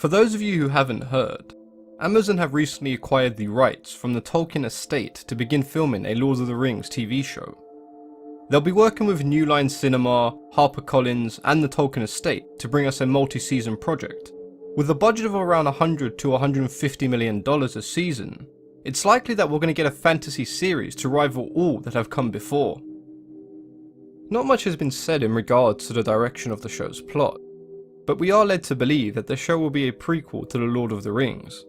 For those of you who haven't heard, Amazon have recently acquired the rights from the Tolkien estate to begin filming a Lord of the Rings TV show. They'll be working with New Line Cinema, HarperCollins and the Tolkien estate to bring us a multi-season project. With a budget of around $100 to $150 million a season, it's likely that we're going to get a fantasy series to rival all that have come before. Not much has been said in regards to the direction of the show's plot, but we are led to believe that the show will be a prequel to The Lord of the Rings.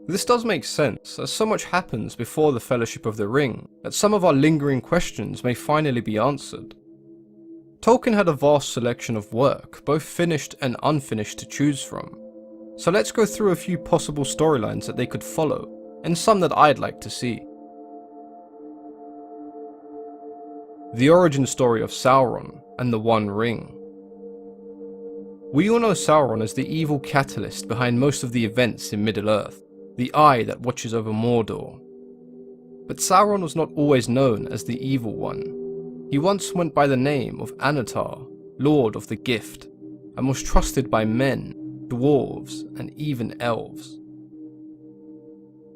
This does make sense, as so much happens before the Fellowship of the Ring that some of our lingering questions may finally be answered. Tolkien had a vast selection of work, both finished and unfinished, to choose from, so let's go through a few possible storylines that they could follow, and some that I'd like to see. The origin story of Sauron and the One Ring. We all know Sauron as the evil catalyst behind most of the events in Middle-earth, the eye that watches over Mordor. But Sauron was not always known as the evil one. He once went by the name of Anatar, Lord of the Gift, and was trusted by men, dwarves, and even elves.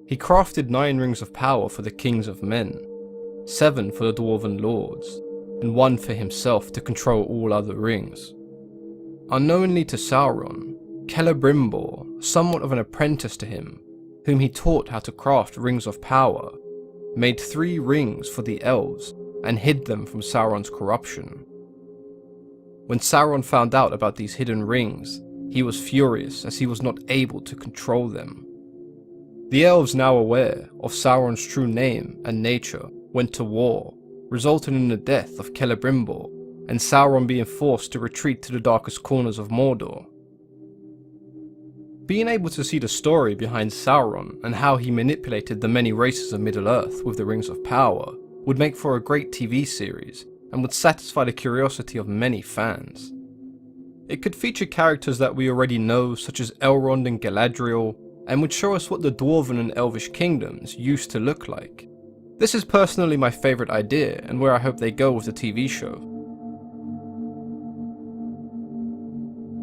He crafted 9 rings of power for the kings of men, 7 for the dwarven lords, and 1 for himself to control all other rings. Unknowingly to Sauron, Celebrimbor, somewhat of an apprentice to him, whom he taught how to craft rings of power, made 3 rings for the elves and hid them from Sauron's corruption. When Sauron found out about these hidden rings, he was furious as he was not able to control them. The elves, now aware of Sauron's true name and nature, went to war, resulting in the death of Celebrimbor and Sauron being forced to retreat to the darkest corners of Mordor. Being able to see the story behind Sauron and how he manipulated the many races of Middle-earth with the Rings of Power would make for a great TV series and would satisfy the curiosity of many fans. It could feature characters that we already know, such as Elrond and Galadriel, and would show us what the Dwarven and Elvish kingdoms used to look like. This is personally my favourite idea and where I hope they go with the TV show.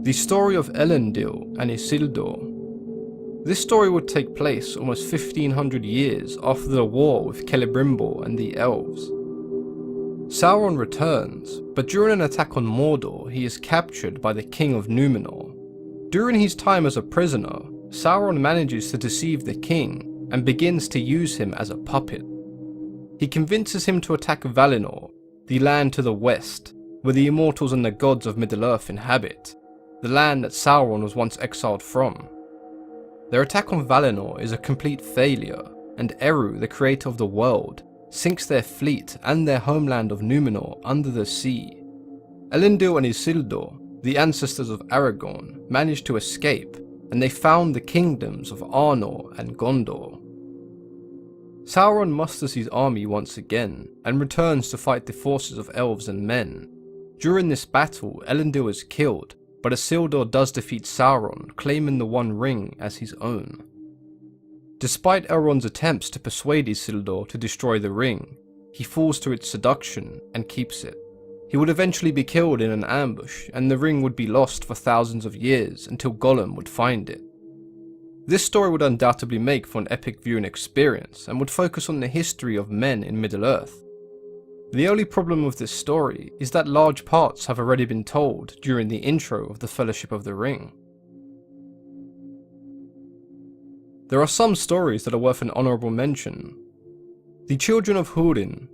The story of Elendil and Isildur. This story would take place almost 1500 years after the war with Celebrimbor and the elves. Sauron returns, but during an attack on Mordor he is captured by the king of Númenor. During his time as a prisoner, Sauron manages to deceive the king and begins to use him as a puppet. He convinces him to attack Valinor, the land to the west, where the immortals and the gods of Middle-earth inhabit, the land that Sauron was once exiled from. Their attack on Valinor is a complete failure, and Eru, the creator of the world, sinks their fleet and their homeland of Númenor under the sea. Elendil and Isildur, the ancestors of Aragorn, manage to escape, and they found the kingdoms of Arnor and Gondor. Sauron musters his army once again, and returns to fight the forces of elves and men. During this battle, Elendil is killed, but Isildur does defeat Sauron, claiming the One Ring as his own. Despite Elrond's attempts to persuade Isildur to destroy the ring, he falls to its seduction and keeps it. He would eventually be killed in an ambush, and the ring would be lost for thousands of years until Gollum would find it. This story would undoubtedly make for an epic viewing experience, and would focus on the history of men in Middle-earth. The only problem with this story is that large parts have already been told during the intro of the Fellowship of the Ring. There are some stories that are worth an honourable mention. The Children of Húrin.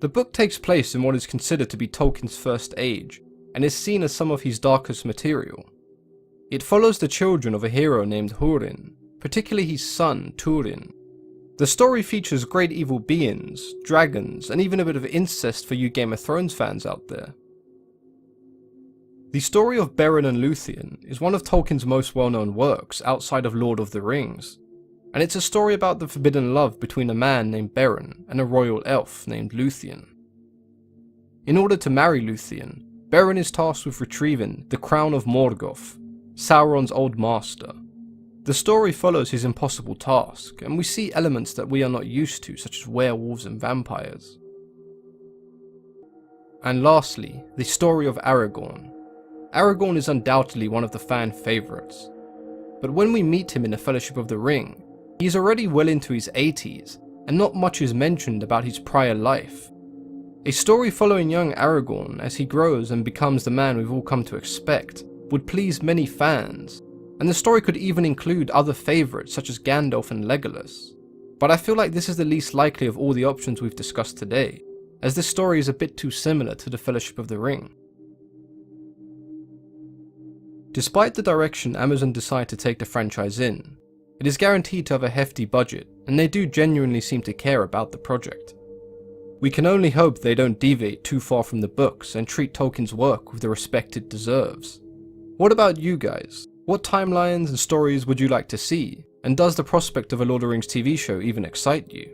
The book takes place in what is considered to be Tolkien's first age, and is seen as some of his darkest material. It follows the children of a hero named Húrin, particularly his son Túrin. The story features great evil beings, dragons, and even a bit of incest for you Game of Thrones fans out there. The story of Beren and Luthien is one of Tolkien's most well-known works outside of Lord of the Rings, and it's a story about the forbidden love between a man named Beren and a royal elf named Luthien. In order to marry Luthien, Beren is tasked with retrieving the Crown of Morgoth, Sauron's old master. The story follows his impossible task, and we see elements that we are not used to, such as werewolves and vampires. And lastly, the story of Aragorn. Aragorn is undoubtedly one of the fan favourites, but when we meet him in the Fellowship of the Ring, he's already well into his 80s, and not much is mentioned about his prior life. A story following young Aragorn as he grows and becomes the man we've all come to expect would please many fans, and the story could even include other favourites such as Gandalf and Legolas. But I feel like this is the least likely of all the options we've discussed today, as this story is a bit too similar to the Fellowship of the Ring. Despite the direction Amazon decide to take the franchise in, it is guaranteed to have a hefty budget, and they do genuinely seem to care about the project. We can only hope they don't deviate too far from the books and treat Tolkien's work with the respect it deserves. What about you guys? What timelines and stories would you like to see? And does the prospect of a Lord of the Rings TV show even excite you?